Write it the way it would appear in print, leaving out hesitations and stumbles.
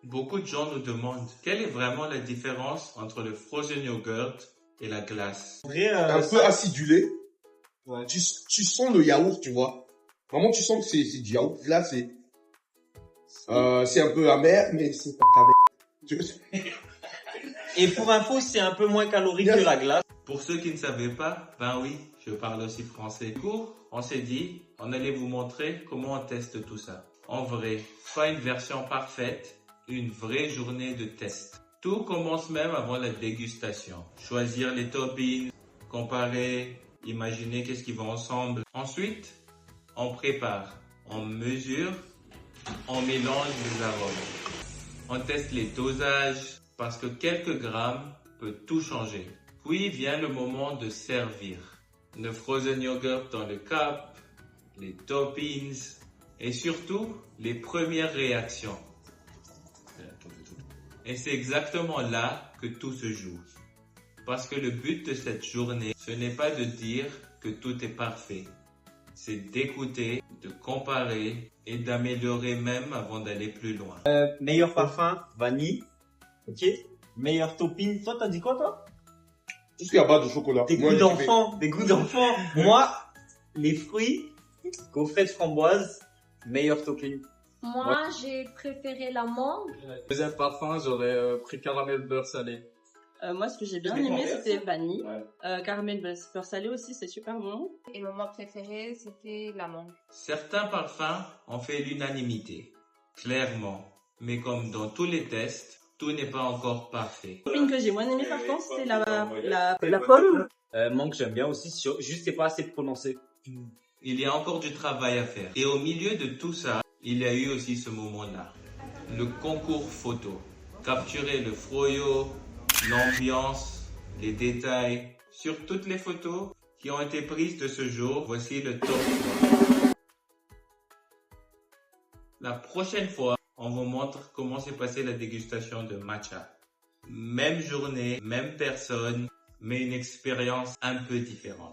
Beaucoup de gens nous demandent quelle est vraiment la différence entre le frozen yogurt et la glace. Un peu acidulé. Ouais. Tu sens le yaourt, tu vois. Vraiment, tu sens que c'est du yaourt. Là, c'est un peu amer, mais c'est pas amer. Et pour info, c'est un peu moins calorique que la glace. Pour ceux qui ne savaient pas, ben oui, je parle aussi français. Du coup, on s'est dit, on allait vous montrer comment on teste tout ça. En vrai, pas une version parfaite, une vraie journée de test. Tout commence même avant la dégustation. Choisir les toppings, comparer, imaginer qu'est-ce qui va ensemble. Ensuite, on prépare, on mesure, on mélange les arômes. On teste les dosages parce que quelques grammes peut tout changer. Puis vient le moment de servir. Le frozen yogurt dans le cup, les toppings et surtout les premières réactions. Et c'est exactement là que tout se joue. Parce que le but de cette journée, ce n'est pas de dire que tout est parfait. C'est d'écouter, de comparer et d'améliorer même avant d'aller plus loin. Meilleur parfum, vanille. Ok. Meilleur topping. Toi, t'as dit quoi, toi? Tout ce qui est à base de chocolat. Des goûts d'enfant. Des goûts d'enfant. Moi, les fruits, gaufrette framboise, meilleur topping. Moi, j'ai préféré la mangue. Deuxième parfum, j'aurais pris caramel beurre salé. Moi, ce que j'ai bien aimé, c'était vanille. Caramel beurre salé aussi, c'est super bon. Et mon moment préféré, c'était la mangue. Certains parfums ont fait l'unanimité, clairement. Mais comme dans tous les tests, tout n'est pas encore parfait. Le topping que j'ai moins aimé, par contre, c'est la pomme. Mangue, j'aime bien aussi, juste c'est pas assez prononcé. Il y a encore du travail à faire. Et au milieu de tout ça, il y a eu aussi ce moment-là. Le concours photo. Capturer le froyo, l'ambiance, les détails. Sur toutes les photos qui ont été prises de ce jour, voici le top 3. La prochaine fois, on vous montre comment s'est passée la dégustation de matcha. Même journée, même personne, mais une expérience un peu différente.